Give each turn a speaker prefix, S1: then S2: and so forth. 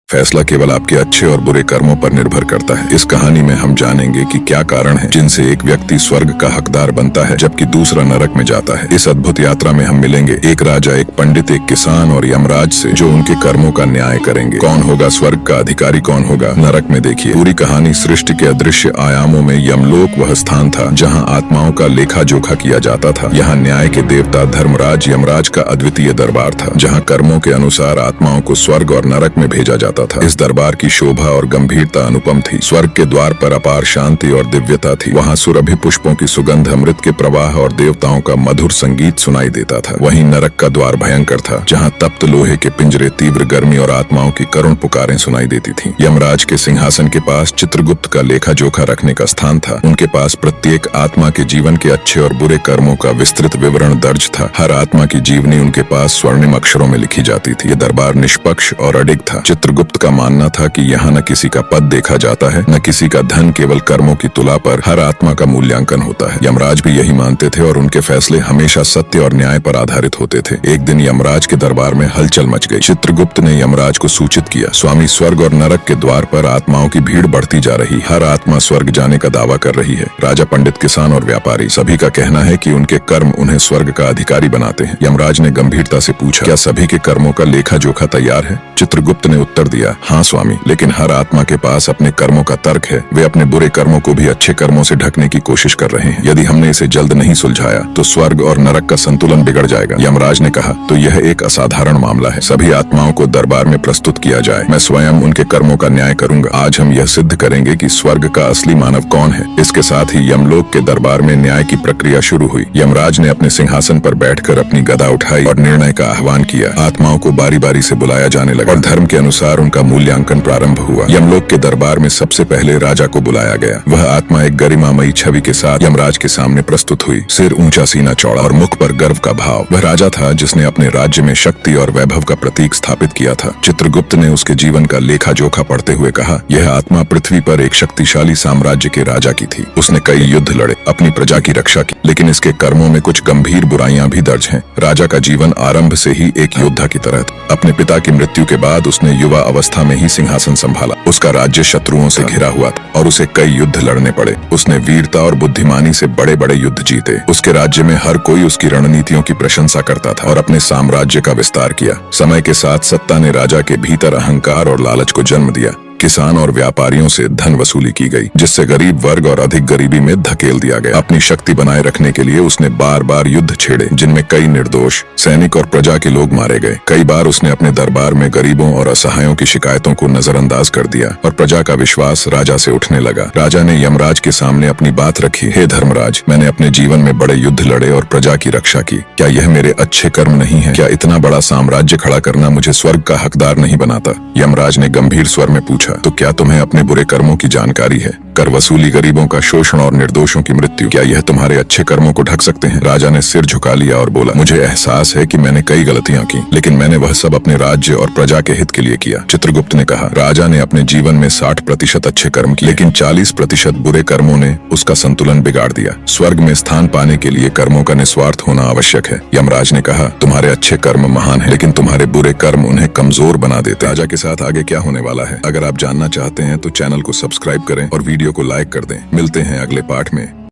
S1: फैसला केवल आपके अच्छे और बुरे कर्मों पर निर्भर करता है। इस कहानी में हम जानेंगे कि क्या कारण है जिनसे एक व्यक्ति स्वर्ग का हकदार बनता है जबकि दूसरा नरक में जाता है। इस अद्भुत यात्रा में हम मिलेंगे एक राजा, एक पंडित, एक किसान और यमराज से, जो उनके कर्मों का न्याय करेंगे। कौन होगा स्वर्ग का अधिकारी, कौन होगा नरक में? देखिए पूरी कहानी। सृष्टि के अदृश्य आयामों में यमलोक वह स्थान था जहाँ आत्माओं का लेखा जोखा किया जाता था। यहाँ न्याय के देवता धर्मराज यमराज का अद्वितीय दरबार था, जहाँ कर्मों के अनुसार आत्माओं को स्वर्ग और नरक में भेजा जाता था। इस दरबार की शोभा और गंभीरता अनुपम थी। स्वर्ग के द्वार पर अपार शांति और दिव्यता थी। वहाँ सुरभि पुष्पों की सुगंध, अमृत के प्रवाह और देवताओं का मधुर संगीत सुनाई देता था। वहीं नरक का द्वार भयंकर था, जहाँ तप्त लोहे के पिंजरे, तीव्र गर्मी और आत्माओं की करुण पुकारें सुनाई देती थीं। यमराज के सिंहासन के पास चित्रगुप्त का लेखा जोखा रखने का स्थान था। उनके पास प्रत्येक आत्मा के जीवन के अच्छे और बुरे कर्मों का विस्तृत विवरण दर्ज था। हर आत्मा की जीवनी उनके पास स्वर्णिम अक्षरों में लिखी जाती थी। ये दरबार निष्पक्ष और अडिग था। चित्रगुप्त का मानना था कि यहाँ न किसी का पद देखा जाता है, न किसी का धन, केवल कर्मों की तुला पर हर आत्मा का मूल्यांकन होता है। यमराज भी यही मानते थे और उनके फैसले हमेशा सत्य और न्याय पर आधारित होते थे। एक दिन यमराज के दरबार में हलचल मच गई। चित्रगुप्त ने यमराज को सूचित किया, स्वामी, स्वर्ग और नरक के द्वार पर आत्माओं की भीड़ बढ़ती जा रही। हर आत्मा स्वर्ग जाने का दावा कर रही है। राजा, पंडित, किसान और व्यापारी सभी का कहना है कि उनके कर्म उन्हें स्वर्ग का अधिकारी बनाते हैं। यमराज ने गंभीरता से पूछा, क्या सभी के कर्मों का लेखा जोखा तैयार है? चित्रगुप्त ने उत्तर दिया, हाँ स्वामी, लेकिन हर आत्मा के पास अपने कर्मों का तर्क है। वे अपने बुरे कर्मों को भी अच्छे कर्मों से ढकने की कोशिश कर रहे हैं। यदि हमने इसे जल्द नहीं सुलझाया तो स्वर्ग और नरक का संतुलन बिगड़ जाएगा। यमराज ने कहा, तो यह एक असाधारण मामला है। सभी आत्माओं को दरबार में प्रस्तुत किया जाए। मैं स्वयं उनके कर्मों का न्याय करूंगा। आज हम यह सिद्ध करेंगे कि स्वर्ग का असली मानव कौन है। इसके साथ ही यमलोक के दरबार में न्याय की प्रक्रिया शुरू हुई। यमराज ने अपने सिंहासन पर बैठकर अपनी गदा उठाई और निर्णय का आह्वान किया। आत्माओं को बारी बारी से बुलाया जाने लगा और धर्म के अनुसार उनका मूल्यांकन प्रारंभ हुआ। यमलोक के दरबार में सबसे पहले राजा को बुलाया गया। वह आत्मा एक गरिमामयी छवि के साथ यमराज के सामने प्रस्तुत हुई। सिर ऊंचा, सीना चौड़ा और मुख पर गर्व का भाव। वह राजा था जिसने अपने राज्य में शक्ति और वैभव का प्रतीक स्थापित किया था। चित्रगुप्त ने उसके जीवन का लेखा जोखा पढ़ते हुए कहा, यह आत्मा पृथ्वी पर एक शक्तिशाली साम्राज्य के राजा की थी। उसने कई युद्ध लड़े, अपनी प्रजा की रक्षा की, लेकिन इसके कर्मों में कुछ गंभीर बुराइयां भी दर्ज हैं। राजा का जीवन आरंभ से ही एक योद्धा की तरह था। अपने पिता की मृत्यु के बाद उसने युवा अवस्था में ही सिंहासन संभाला। उसका राज्य शत्रुओं से घिरा हुआ था और उसे कई युद्ध लड़ने पड़े। उसने वीरता और बुद्धिमानी से बड़े बड़े युद्ध जीते। उसके राज्य में हर कोई उसकी रणनीतियों की प्रशंसा करता था और अपने साम्राज्य का विस्तार किया। समय के साथ सत्ता ने राजा के भीतर अहंकार और लालच को जन्म दिया। किसान और व्यापारियों से धन वसूली की गई, जिससे गरीब वर्ग और अधिक गरीबी में धकेल दिया गया। अपनी शक्ति बनाए रखने के लिए उसने बार बार युद्ध छेड़े, जिनमें कई निर्दोष सैनिक और प्रजा के लोग मारे गए। कई बार उसने अपने दरबार में गरीबों और असहायों की शिकायतों को नजरअंदाज कर दिया और प्रजा का विश्वास राजा से उठने लगा। राजा ने यमराज के सामने अपनी बात रखी, हे धर्मराज, मैंने अपने जीवन में बड़े युद्ध लड़े और प्रजा की रक्षा की। क्या यह मेरे अच्छे कर्म नहीं है? क्या इतना बड़ा साम्राज्य खड़ा करना मुझे स्वर्ग का हकदार नहीं बनाता? यमराज ने गंभीर स्वर में पूछा, तो क्या तुम्हें अपने बुरे कर्मों की जानकारी है? कर वसूली, गरीबों का शोषण और निर्दोषों की मृत्यु, क्या यह तुम्हारे अच्छे कर्मों को ढक सकते हैं? राजा ने सिर झुका लिया और बोला, मुझे एहसास है कि मैंने कई गलतियां की, लेकिन मैंने वह सब अपने राज्य और प्रजा के हित के लिए किया। चित्रगुप्त ने कहा, राजा ने अपने जीवन में 60% अच्छे कर्म किए, लेकिन 40% बुरे कर्मों ने उसका संतुलन बिगाड़ दिया। स्वर्ग में स्थान पाने के लिए कर्मों का निस्वार्थ होना आवश्यक है। यमराज ने कहा, तुम्हारे अच्छे कर्म महान है, लेकिन तुम्हारे बुरे कर्म उन्हें कमजोर बना देते। राजा के साथ आगे क्या होने वाला है, अगर आप जानना चाहते हैं तो चैनल को सब्सक्राइब करें और वीडियो को लाइक कर दें। मिलते हैं अगले पार्ट में।